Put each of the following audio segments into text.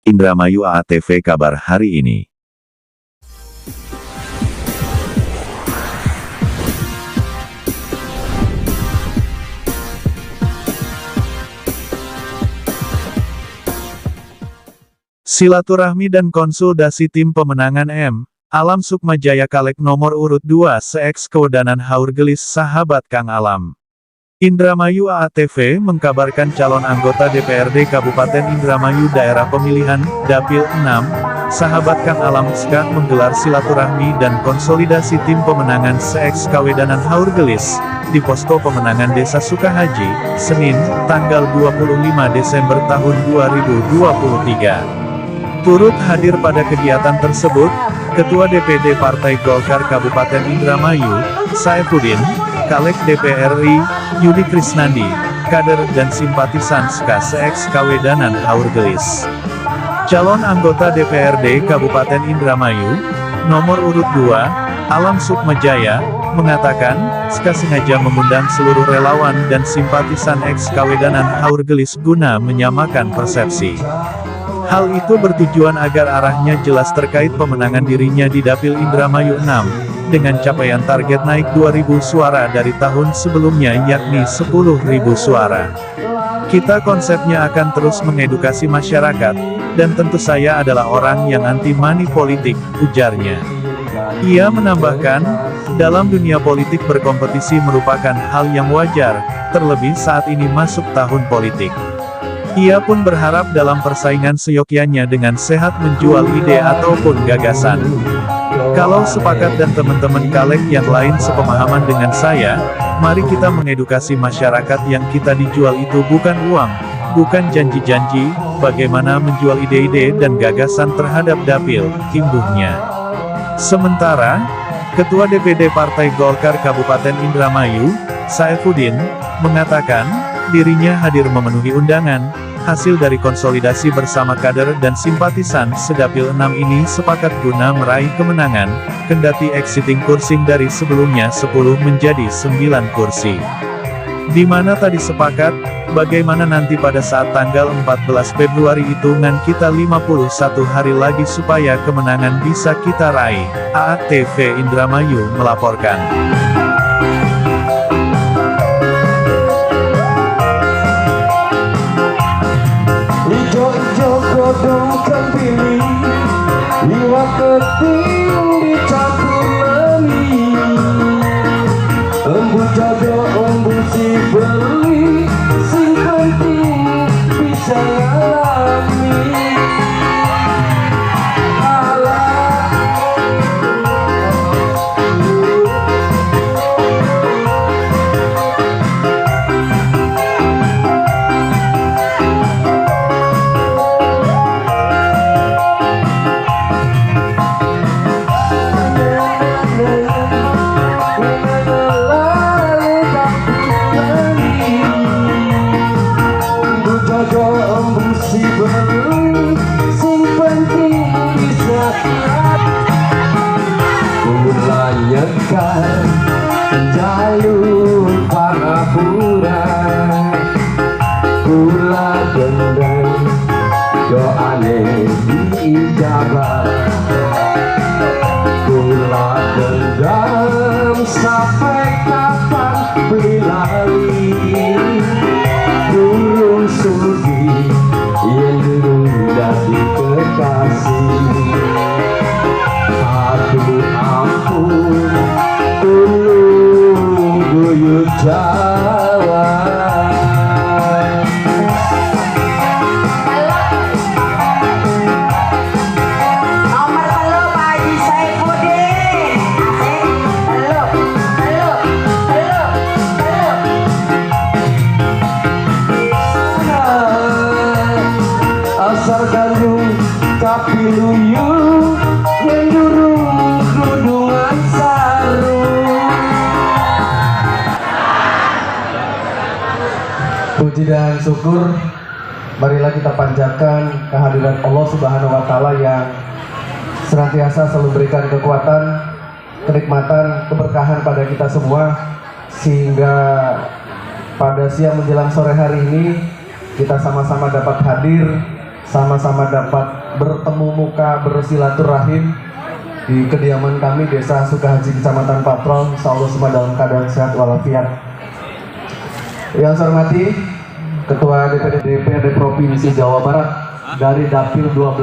Indramayu AATV kabar hari ini. Silaturahmi dan konsultasi tim pemenangan M. Alam Sukmajaya Caleg nomor urut 2 se-ex Kewedanan Haurgelis sahabat Kang Alam. Indramayu AATV mengkabarkan calon anggota DPRD Kabupaten Indramayu daerah pemilihan, Dapil 6, sahabat Kang Alam SK menggelar silaturahmi dan konsolidasi tim pemenangan se-ex Kawedanan Haurgelis, di posko pemenangan Desa Sukahaji, Senin, tanggal 25 Desember tahun 2023. Turut hadir pada kegiatan tersebut, Ketua DPD Partai Golkar Kabupaten Indramayu, Saifuddin, Caleg DPR RI, Yudi Krisnandi, kader dan simpatisan SK se-ex Kawedanan Haurgelis. Calon anggota DPRD Kabupaten Indramayu, nomor urut 2, Alam Sukmajaya, mengatakan, SK sengaja mengundang seluruh relawan dan simpatisan ex Kawedanan Haurgelis guna menyamakan persepsi. Hal itu bertujuan agar arahnya jelas terkait pemenangan dirinya di Dapil Indramayu 6, dengan capaian target naik 2.000 suara dari tahun sebelumnya yakni 10.000 suara. Kita konsepnya akan terus mengedukasi masyarakat, dan tentu saya adalah orang yang anti money politik, ujarnya. Ia menambahkan, dalam dunia politik berkompetisi merupakan hal yang wajar, terlebih saat ini masuk tahun politik. Ia pun berharap dalam persaingan seyogyanya dengan sehat menjual ide ataupun gagasan. Kalau sepakat dan teman-teman caleg yang lain sepemahaman dengan saya, mari kita mengedukasi masyarakat yang kita dijual itu bukan uang, bukan janji-janji, bagaimana menjual ide-ide dan gagasan terhadap dapil, imbuhnya. Sementara, Ketua DPD Partai Golkar Kabupaten Indramayu, Saifuddin, mengatakan, dirinya hadir memenuhi undangan. Hasil dari konsolidasi bersama kader dan simpatisan sedapil 6 ini sepakat guna meraih kemenangan, kendati exiting kursi dari sebelumnya 10 menjadi 9 kursi. Di mana tadi sepakat, bagaimana nanti pada saat tanggal 14 Februari hitungan kita 51 hari lagi supaya kemenangan bisa kita raih. AATV Indramayu melaporkan. Godong kembili, liwat keting dicampur lemi, embu jodoh embu si beli, sing penting bisa ngalami. Lanjutkan jalur parapura, kula gendeng doane diijabah, kula gendeng sampai kapan beli lali, durung sudi yang durung dadi kekasih. Aduh ampun, tulung guyup Jawa. Nomor telu Pak Haji Saifuddin. Telu. Asal gandung kapiluyu, yang durung kerudungan sarung. Puji dan syukur, marilah kita panjatkan kehadiran Allah Subhanahu wa Ta'ala yang senantiasa selalu berikan kekuatan, kenikmatan, keberkahan pada kita semua, sehingga pada siang menjelang sore hari ini kita sama-sama dapat hadir sama-sama dapat bertemu muka, bersilaturahim di kediaman kami Desa Sukahaji, Kecamatan Patrol. Insya Allah semua dalam keadaan sehat walafiat. Yang saya hormati Ketua DPRD Provinsi Jawa Barat dari Dapil 12,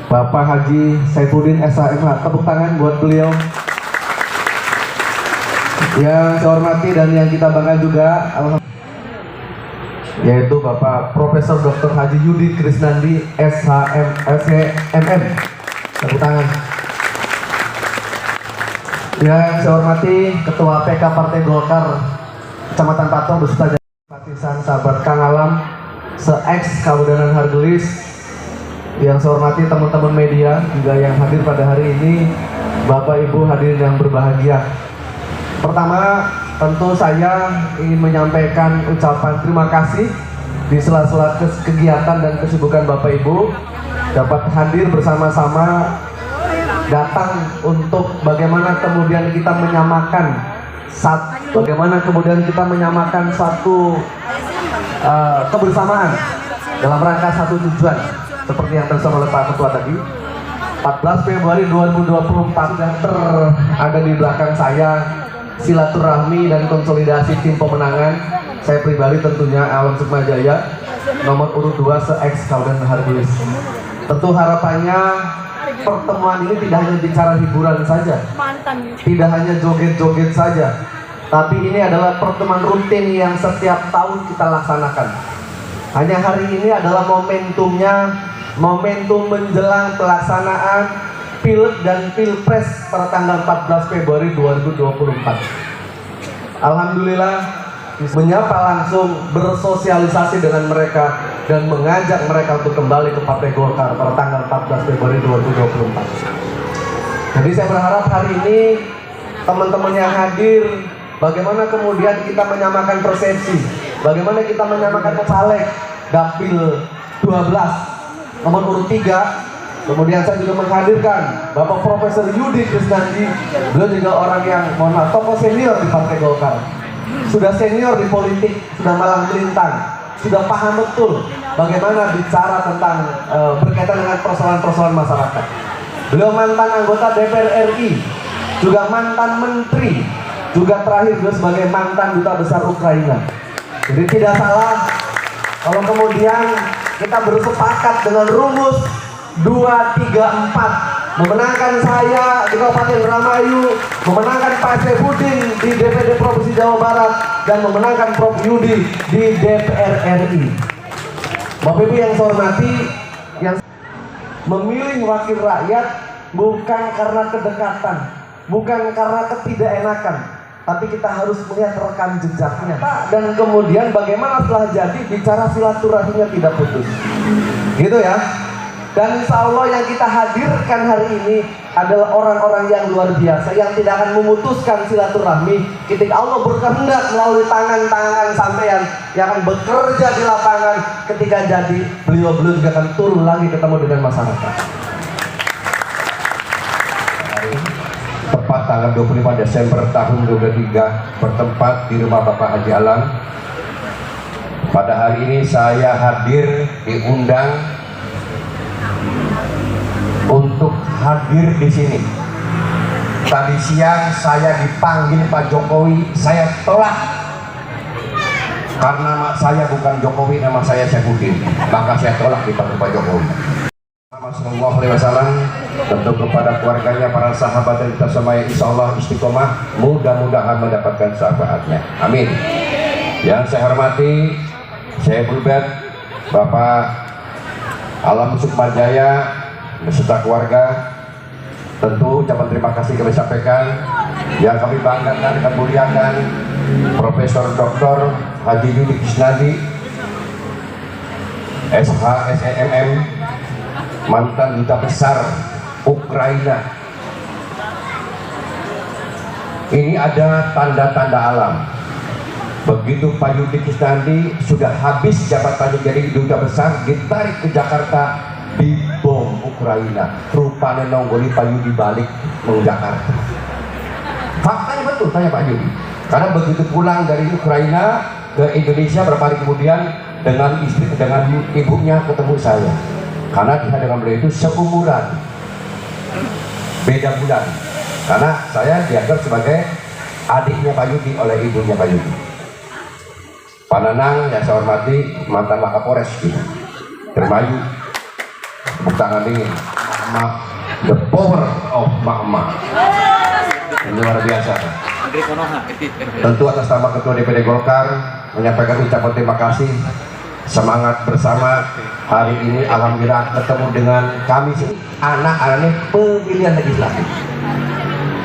Bapak Haji Saifuddin SHMH. Tepuk tangan buat beliau. Yang saya hormati dan yang kita banggakan juga, yaitu Bapak Profesor Dr. Haji Yudi Krisnandi SHMM. Tepuk tangan. Yang saya hormati Ketua PK Partai Golkar Kecamatan Patrol beserta simpatisan sahabat Kang Alam se-ex Kabupaten Hargelis. Yang saya hormati teman-teman media juga yang hadir pada hari ini, Bapak Ibu hadirin yang berbahagia. Pertama, tentu saya ingin menyampaikan ucapan terima kasih di sela-sela kegiatan dan kesibukan Bapak Ibu dapat hadir bersama-sama datang untuk bagaimana kemudian kita menyamakan satu kebersamaan dalam rangka satu tujuan seperti yang tersebut oleh Pak Ketua tadi. 14 Februari 2024 sudah ada di belakang saya, silaturahmi dan konsolidasi tim pemenangan. Saya pribadi tentunya Alam Sukmajaya nomor urut 2 se-ex Kabupaten Hargelis. Tentu harapannya pertemuan ini tidak hanya bicara hiburan saja, tidak hanya joget-joget saja, tapi ini adalah pertemuan rutin yang setiap tahun kita laksanakan. Hanya hari ini adalah momentumnya, momentum menjelang pelaksanaan Pileg dan Pilpres pada tanggal 14 Februari 2024. Alhamdulillah menyapa langsung, bersosialisasi dengan mereka dan mengajak mereka untuk kembali ke Partai Golkar pada tanggal 14 Februari 2024. Jadi saya berharap hari ini teman-teman yang hadir, bagaimana kemudian kita menyamakan persepsi, bagaimana kita menyamakan caleg Dapil 12 nomor urut 3. Kemudian saya juga menghadirkan Bapak Profesor Yudi Krisnandi. Beliau juga orang yang tokoh senior di Partai Golkar, sudah senior di politik, sudah malang melintang, sudah paham betul bagaimana bicara tentang berkaitan dengan persoalan-persoalan masyarakat. Beliau mantan anggota DPR RI, juga mantan menteri, juga terakhir beliau sebagai mantan duta besar Ukraina. Jadi tidak salah kalau kemudian kita bersepakat dengan rumus 2-3-4, memenangkan saya di Kabupaten Indramayu, memenangkan Pak Saifuddin di DPD Provinsi Jawa Barat, dan memenangkan Prof Yudi di DPR RI. Bapak Ibu yang saya hormati, yang memilih wakil rakyat bukan karena kedekatan, bukan karena ketidakenakan, tapi kita harus melihat rekam jejaknya. Dan kemudian bagaimana setelah jadi bicara silaturahminya tidak putus. Gitu ya. Dan insya Allah yang kita hadirkan hari ini adalah orang-orang yang luar biasa, yang tidak akan memutuskan silaturahmi ketika Allah berkehendak melalui tangan-tangan sampean yang akan bekerja di lapangan. Ketika jadi, beliau-beliau juga akan turun lagi ketemu dengan masyarakat. Tepat tanggal 25 Desember tahun 2023 bertempat di rumah Bapak Haji Alam. Pada hari ini saya hadir diundang untuk hadir di sini. Tadi siang saya dipanggil Pak Jokowi, saya tolak karena nama saya bukan Jokowi, nama saya Saifuddin, maka saya tolak dipanggil Pak Jokowi. Sallallahu alaihi wasallam, tentu kepada keluarganya, para sahabat dan kita semua, insya Allah istiqomah, mudah-mudahan mendapatkan syafaatnya. Amin. Yang saya hormati, saya berbat Bapak Alam Sukmajaya beserta keluarga, tentu ucapan terima kasih kami sampaikan. Yang kami banggakan, kami muliakan Profesor Dr. Haji Yudi Krisnandi SHMM, mantan duta besar Ukraina. Ini ada tanda-tanda alam. Begitu Pak Yudi Krisnandi sudah habis jabatannya jadi duta besar, ditarik ke Jakarta, dibom Ukraina. Rupanya nonggoli Pak Yudi balik ke Jakarta. Faktanya betul, tanya Pak Yudi. Karena begitu pulang dari Ukraina ke Indonesia, berapa hari kemudian dengan istri, dengan ibunya ketemu saya, karena kita dengan beliau itu seumuran, beda bulan, karena saya dianggap sebagai adiknya Pak Yudi oleh ibunya Pak Yudi. Pak Nanang yang saya hormati, mantan Wakapolres gitu, Dermayu, tepuk tangan dingin. The power of Mama, luar biasa. Tentu atas nama Ketua DPD Golkar menyampaikan ucapan terima kasih, semangat bersama. Hari ini alhamdulillah ketemu dengan kami anak-anaknya pemilihan legislatif.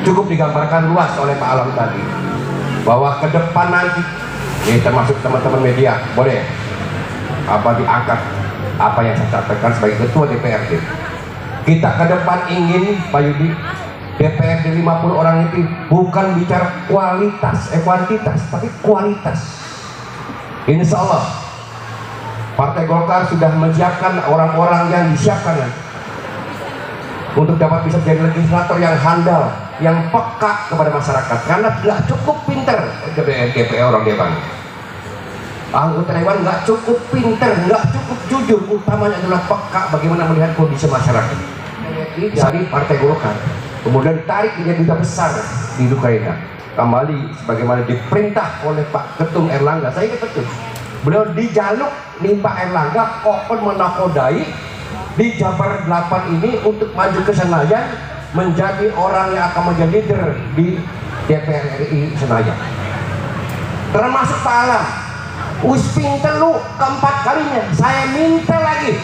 Cukup digambarkan luas oleh Pak Alam tadi bahwa ke depan nanti ini termasuk teman-teman media boleh apa diangkat apa yang saya sampaikan sebagai Ketua DPRD. Kita ke depan ingin Pak Yudi, DPRD 50 orang itu bukan bicara kuantitas tapi kualitas. Insya Allah Partai Golkar sudah menyiapkan orang-orang yang disiapkan untuk dapat bisa menjadi legislator yang handal, yang peka kepada masyarakat, karena tidak cukup pinter DPR orang Dewan. Anggota Dewan nggak cukup pinter, nggak cukup jujur, utamanya adalah peka bagaimana melihat kondisi masyarakat. Dari Partai Golkar kemudian ditarik menjadi duta besar di Ukraina, kembali sebagaimana diperintah oleh Pak Ketum Erlangga. Saya ingat betul, beliau dijaluk nih Pak Erlangga kokon menakodai di Jabar 8 ini untuk maju ke Senayan menjadi orang yang akan menjadi leader di DPR RI Senayan, termasuk Pak Alam. Pinter lu keempat kalinya saya minta lagi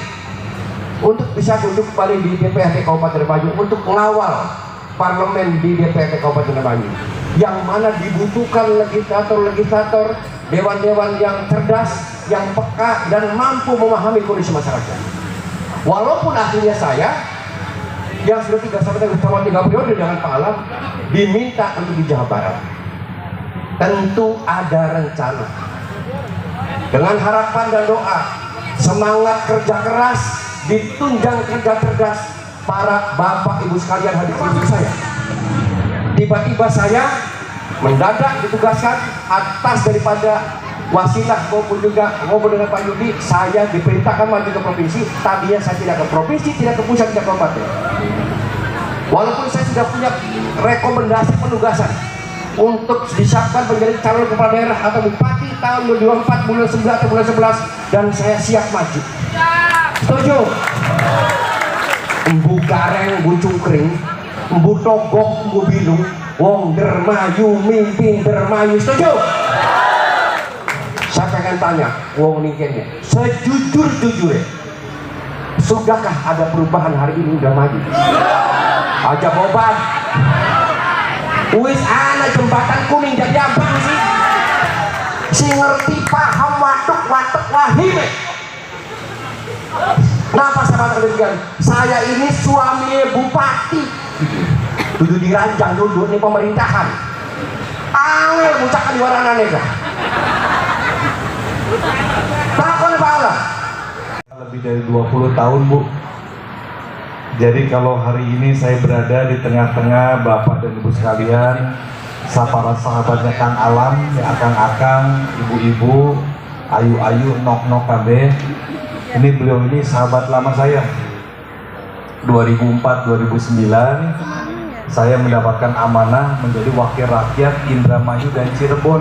untuk bisa duduk kembali di DPRD Kabupaten Dermayu untuk mengawal parlemen di DPRD Kabupaten Dermayu, yang mana dibutuhkan legislator, dewan-dewan yang cerdas, yang peka dan mampu memahami kondisi masyarakat. Walaupun akhirnya saya yang sudah 3 periode dengan Pak Alam diminta untuk di Jawa Barat, tentu ada rencana dengan harapan dan doa, semangat kerja keras, ditunjang kerja cerdas para bapak ibu sekalian hadir di saya. Tiba-tiba saya mendadak ditugaskan atas daripada wasilah maupun juga ngobrol dengan Pak Yudi, saya diperintahkan maju ke provinsi. Tadinya saya tidak ke provinsi, tidak ke pusat, tidak ke kabupaten. Walaupun saya sudah punya rekomendasi penugasan untuk disiapkan menjadi calon kepala daerah atau bupati tahun 2024 bulan 9 atau bulan 11, dan saya siap maju. Setuju? Embu gareng, embu cungkring, embu togok, embu bilung, wong Dermayu mimpin Dermayu. Setuju? Saya pengen tanya wong ningkennya sejujur-jujurnya, sudahkah ada perubahan hari ini udah maju? Aja obat wis ana jembatan kuning jadi abang sih si ngerti paham watuk wahim. Kenapa saya katakan saya ini suami bupati duduk di ranjang, duduk di pemerintahan angel mucakan di warana nega takon pala Lebih dari 20 tahun Bu. Jadi kalau hari ini saya berada di tengah-tengah Bapak dan Ibu sekalian, para sahabatnya Kang Alam, ya akang-akang, ibu-ibu, ayu-ayu, nok-nok kabeh. Ini beliau ini sahabat lama saya. 2004-2009 saya mendapatkan amanah menjadi wakil rakyat Indramayu dan Cirebon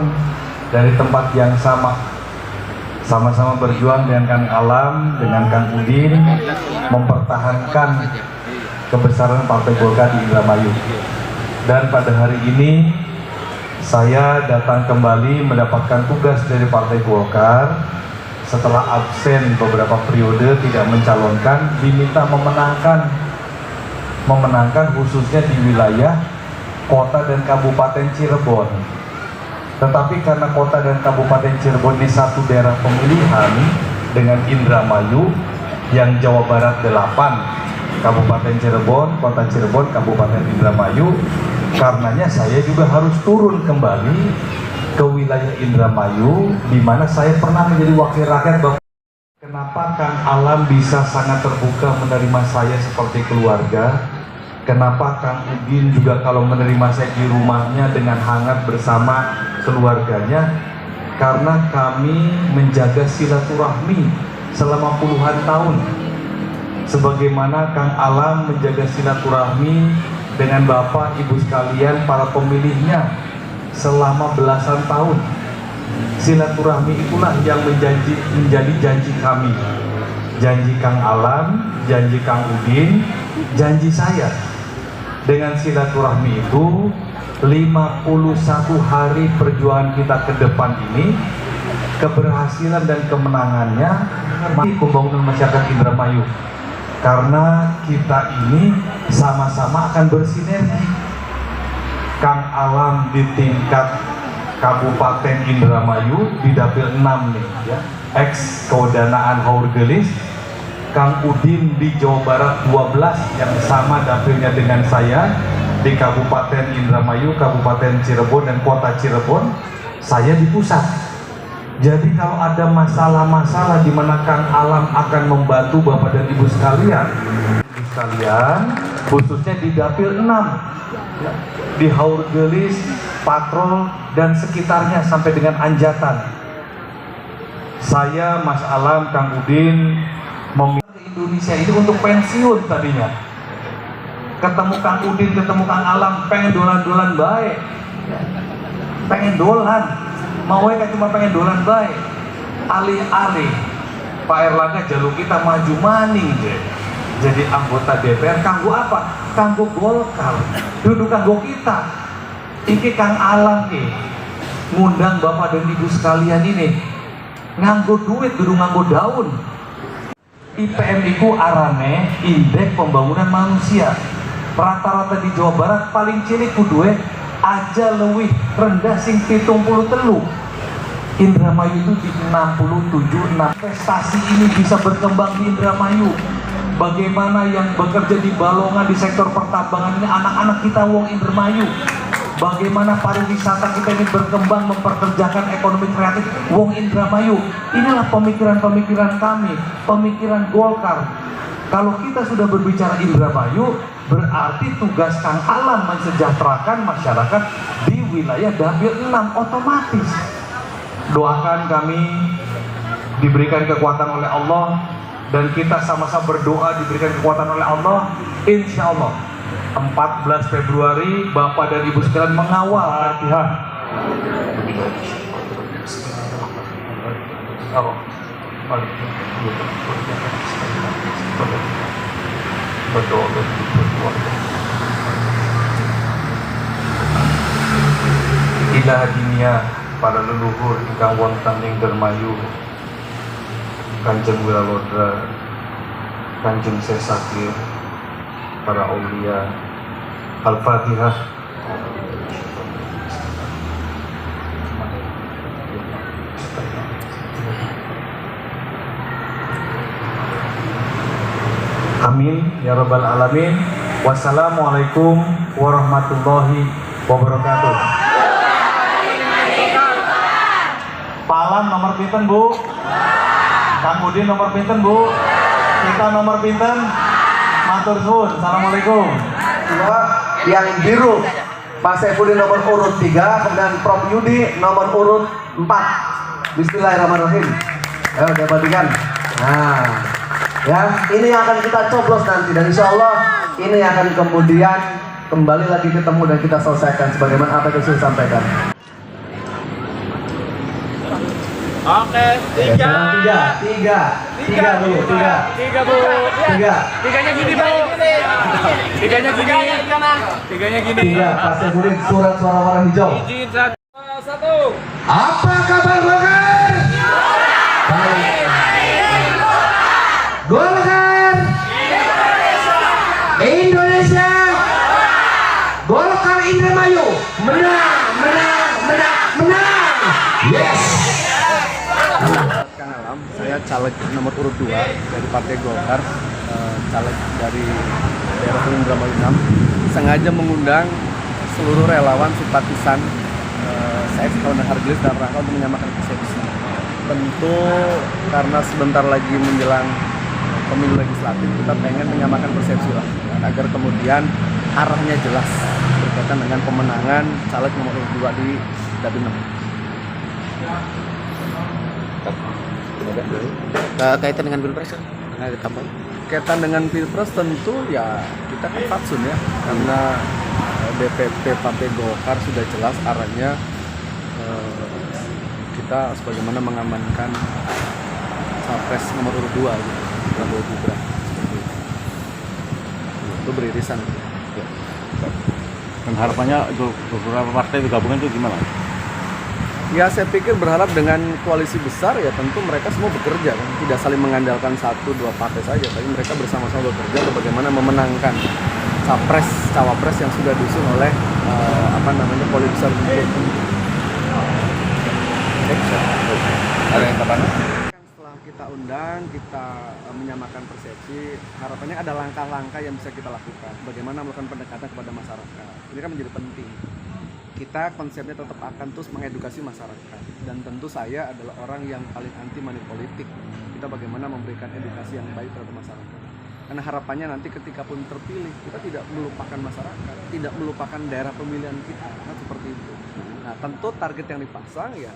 dari tempat yang sama-sama berjuang dengan Kang Alam, dengan Kang Udin, mempertahankan kebesaran Partai Golkar di Indramayu. Dan pada hari ini saya datang kembali mendapatkan tugas dari Partai Golkar setelah absen beberapa periode tidak mencalonkan, diminta memenangkan khususnya di wilayah kota dan kabupaten Cirebon. Tetapi karena kota dan kabupaten Cirebon ini satu daerah pemilihan dengan Indramayu yang Jawa Barat 8, Kabupaten Cirebon, Kota Cirebon, Kabupaten Indramayu, karenanya saya juga harus turun kembali ke wilayah Indramayu di mana saya pernah menjadi wakil rakyat. Kenapa Kang Alam bisa sangat terbuka menerima saya seperti keluarga? Kenapa Kang Udin juga kalau menerima saya di rumahnya dengan hangat bersama keluarganya? karena kami menjaga silaturahmi selama puluhan tahun, sebagaimana Kang Alam menjaga silaturahmi dengan Bapak Ibu sekalian para pemilihnya selama belasan tahun. Silaturahmi itulah yang menjadi janji kami, janji Kang Alam, janji Kang Udin, janji saya. Dengan silaturahmi itu 51 hari perjuangan kita ke depan ini, keberhasilan dan kemenangannya mari pembangunan masyarakat Indramayu, karena kita ini sama-sama akan bersinergi. Kang Alam di tingkat Kabupaten Indramayu di Dapil 6 nih ya, ex kewedanaan Haur Gelis. Kang Udin di Jawa Barat 12 yang sama dapilnya dengan saya di Kabupaten Indramayu, Kabupaten Cirebon dan Kota Cirebon. Saya di pusat. Jadi kalau ada masalah-masalah di mana Kang Alam akan membantu Bapak dan Ibu sekalian, khususnya di Dapil 6 ya, di Haur Gelis, Patrol dan sekitarnya sampai dengan Anjatan. Saya, Mas Alam, Kang Udin memilih Indonesia ini untuk pensiun tadinya. Ketemu Kang Udin, ketemu Kang Alam, pengen dolan-dolan baik, pengen dolan, mau kan cuma pengen dolan baik. Alih-alih Pak Erlangga jalur kita maju maning deh, jadi anggota DPR. Kanggo apa? Kanggo Golkar, duduk kanggo kita. Iki Kang Alam nih ngundang Bapak dan Ibu sekalian ini nganggo duit, duduk nganggo daun. IPM itu arane indeks pembangunan manusia. Rata-rata di Jawa Barat paling cilik kuduwe aja lebih rendah sing 73. Indramayu itu di 67. Prestasi ini bisa berkembang di Indramayu. Bagaimana yang bekerja di Balongan di sektor pertambangan ini anak-anak kita wong Indramayu. Bagaimana pariwisata kita ini berkembang memperkerjakan ekonomi kreatif wong Indramayu. Inilah pemikiran-pemikiran kami, pemikiran Golkar. Kalau kita sudah berbicara Indramayu, berarti tugas Kang Alam mensejahterakan masyarakat di wilayah Dapil 6 otomatis. Doakan kami diberikan kekuatan oleh Allah, dan kita sama-sama berdoa diberikan kekuatan oleh Allah. Insya Allah 14 Februari Bapak dan Ibu sekalian mengawal Fatihah. Ilah dunia para leluhur ingkang wonten ing Indramayu, Kanjeng Wilalodra, Kanjeng Sesakir, para aulia. Al-Fatihah. Amin ya rabbal alamin. Wassalamualaikum warahmatullahi wabarakatuh. Pak Alam nomor pinten Bu? Kang Udin nomor pinten Bu? Kita nomor pinten? Matur suwun. Assalamualaikum. Yang biru Pak Saifuddin nomor urut 3, kemudian Prof Yudi nomor urut 4. Bismillahirrahmanirrahim. Ayo diabadikan. Nah, ya ini yang akan kita coblos nanti, dan insya Allah ini akan kemudian kembali lagi ketemu dan kita selesaikan sebagaimana apa yang sudah sampaikan. Oke, tiga bu. Tiganya gini bu. Tiganya gini. Tiga, Pak Saifuddin, surat suara warna hijau. Izin satu. Apa kabar Golkar? Baik. Golkar Indonesia. Golkar Indramayu. Menang. Yes. Kang Alam, saya caleg nomor urut 2 dari Partai Golkar, caleg dari daerah Indramayu 6, sengaja mengundang seluruh relawan simpatisan saya Kabupaten Haur Gelis dalam rangka untuk menyamakan persepsi. Tentu karena sebentar lagi menjelang pemilu legislatif, kita pengen menyamakan persepsi lah, agar kemudian arahnya jelas berkaitan dengan pemenangan caleg nomor urut 2 di Dapil 6. Kaitan dengan pilpres kan? Ada kampanye. Kaitan dengan pilpres tentu ya kita kan fatsun ya, karena DPP Partai Golkar sudah jelas arahnya, kita sebagaimana mengamankan capres nomor urut 2 gitu, Prabowo Gibran. Itu beririsan. Ya. Dan harapannya untuk beberapa partai gabungan itu gimana? Ya saya pikir berharap dengan koalisi besar ya tentu mereka semua bekerja kan, tidak saling mengandalkan 1-2 partai saja, tapi mereka bersama-sama bekerja untuk bagaimana memenangkan capres cawapres yang sudah diusung oleh koalisi besar. Ada yang terbaru? Setelah kita undang, kita menyamakan persepsi, harapannya ada langkah-langkah yang bisa kita lakukan. Bagaimana melakukan pendekatan kepada masyarakat. Ini kan menjadi penting. Kita konsepnya tetap akan terus mengedukasi masyarakat. Dan tentu saya adalah orang yang paling anti money politik. Kita bagaimana memberikan edukasi yang baik terhadap masyarakat. Karena harapannya nanti ketika pun terpilih, kita tidak melupakan masyarakat, tidak melupakan daerah pemilihan kita. Kan seperti itu. Nah tentu target yang dipasang ya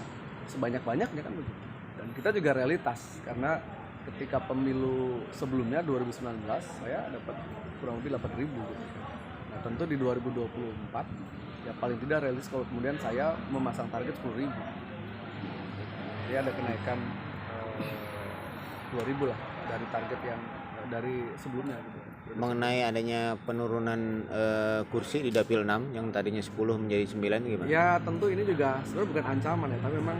sebanyak-banyaknya kan begitu. Dan kita juga realitas, karena ketika pemilu sebelumnya 2019 saya dapat kurang lebih 8.000 gitu. Nah tentu di 2024 ya paling tidak realistis kalau kemudian saya memasang target 10.000. Jadi ada kenaikan 2.000 lah dari target yang dari sebelumnya gitu. Mengenai adanya penurunan kursi di Dapil 6 yang tadinya 10 menjadi 9 gimana? Ya tentu ini juga sebenarnya bukan ancaman ya, tapi memang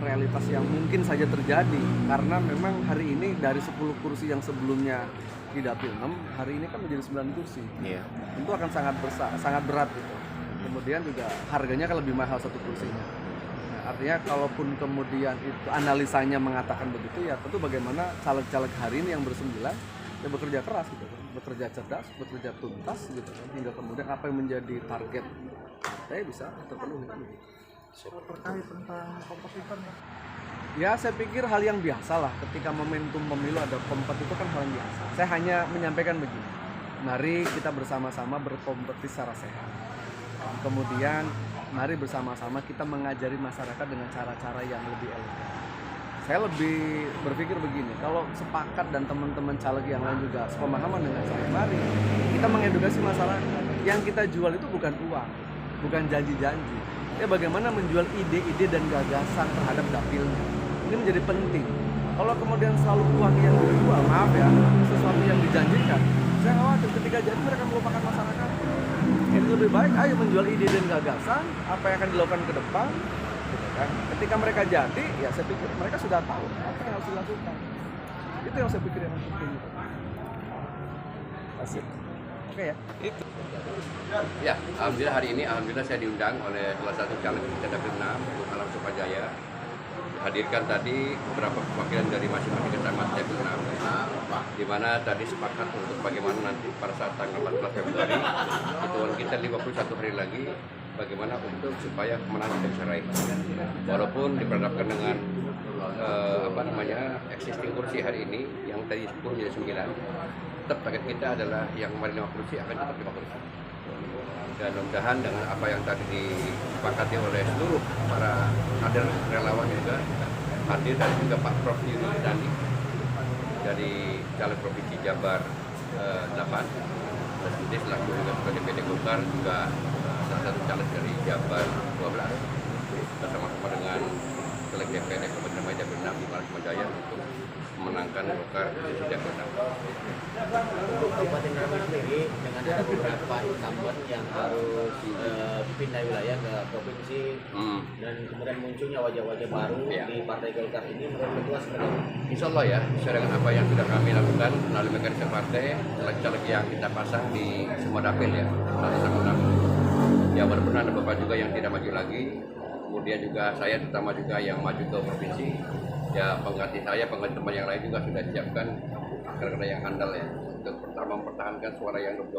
realitas yang mungkin saja terjadi, karena memang hari ini dari 10 kursi yang sebelumnya di Dapil 6 hari ini kan menjadi 9 kursi. Iya. Tentu akan sangat berat gitu. Kemudian juga harganya kan lebih mahal satu kursinya. Nah, artinya kalaupun kemudian itu analisanya mengatakan begitu, ya tentu bagaimana caleg-caleg hari ini yang bersembilan ya bekerja keras gitu kan, bekerja cerdas, bekerja tuntas gitu kan, hingga kemudian apa yang menjadi target saya bisa terpenuhi. Terkait tentang kompetitor Ya saya pikir hal yang biasa lah, ketika momentum pemilu ada kompetisi itu kan hal yang biasa. Saya hanya menyampaikan begini, mari kita bersama-sama berkompetisi secara sehat. Kemudian mari bersama-sama kita mengajari masyarakat dengan cara-cara yang lebih elegan. Saya lebih berpikir begini, kalau sepakat dan teman-teman caleg yang lain juga sepemahaman dengan saya, mari kita mengedukasi masyarakat. Yang kita jual itu bukan uang, bukan janji-janji. Ya bagaimana menjual ide-ide dan gagasan terhadap dapilnya. Ini menjadi penting. Kalau kemudian selalu uang yang dijual, maaf ya, sesuatu yang dijanjikan, saya khawatir ketika jadi mereka melupakan masyarakat. Jadi lebih baik ayo menjual ide dan gagasan apa yang akan dilakukan ke depan gitu kan. Ketika mereka jadi ya saya pikir mereka sudah tahu apa yang harus dilakukan. Itu yang saya pikir yang penting. Asik. Oke ya. Itu. Ya, alhamdulillah hari ini saya diundang oleh salah satu caleg di Dapil 6 Alam Sukajaya. Hadirkan tadi beberapa perwakilan dari masing-masing kecamatan Dapil 6, di mana tadi sepakat untuk bagaimana nanti pada saat tanggal 14 Februari hitungan kita 51 hari lagi bagaimana untuk supaya kemenangan kita bisa raih. Walaupun diperhadapkan dengan existing kursi hari ini yang tadi 10 menjadi 9, tetap target kita adalah yang kemarin 5 kursi akan tetap 5 kursi. Dan mudah-mudahan dengan apa yang tadi disepakati oleh seluruh para kader relawan juga hadir, dan juga Pak Prof Yudi Dandi dari caleg Provinsi Jabar 8, dan ini selaku juga sebagai DPD Golkar juga salah satu caleg dari Jabar 12 bersama-sama dengan caleg DPD Kabupaten Remaja 6 di Malang Jaya untuk memenangkan Golkar di Dapil 6. Untuk Kabupaten Remaja sendiri dengan ada beberapa incumbent yang harus pindah wilayah ke provinsi dan kemudian munculnya wajah-wajah baru di Partai Golkar ini, menurut Ketua seperti apa? Insya Allah ya, sesuai dengan apa yang sudah kami lakukan melalui mekanisme partai, caleg-caleg yang kita pasang di semua dapil ya, ya walaupun ada beberapa juga yang tidak maju lagi, kemudian juga saya terutama juga yang maju ke provinsi, ya pengganti saya, pengganti teman yang lain juga sudah disiapkan karena yang handal ya, untuk pertama mempertahankan suara yang 20.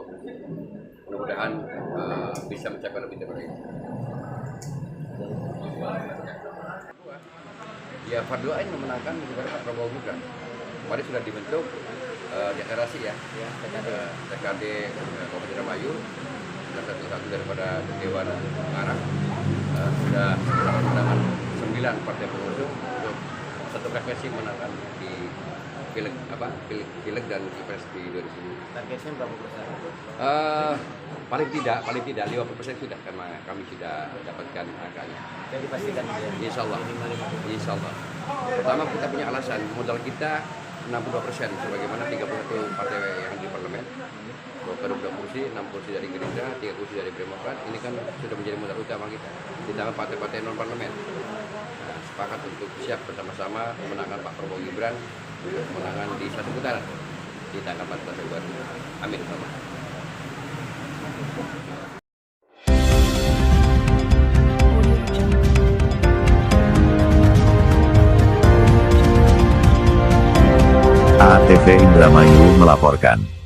Mudah-mudahan bisa mencapai lebih dari itu. Ya Fadlu Ain memenangkan kepada Pak Prabowo Gibran. Kemarin sudah dibentuk deklarasi ya, TKD Kabupaten Remayu, salah satu daripada Dewan Pengarah, sudah undangan 9 partai pengusung untuk satu frekuensi menangkan di pileg dan pilpres di 2000. Targetnya berapa persen? Paling tidak 50% sudah, karena kami sudah dapatkan angkanya. Jadi pastikan ya. Insya Allah. Insya Allah. Pertama kita punya alasan, modal kita 62%, sebagaimana 31 partai yang di parlemen. Golkar 2 kursi, 6 kursi dari Gerindra, 3 kursi dari Demokrat. Ini kan sudah menjadi modal utama kita. Ditambah partai-partai non parlemen. Nah, sepakat untuk siap bersama-sama memenangkan Pak Prabowo Gibran untuk kemenangan di satu putaran di tanggal 14 Februari. Amin. ATV Indramayu melaporkan.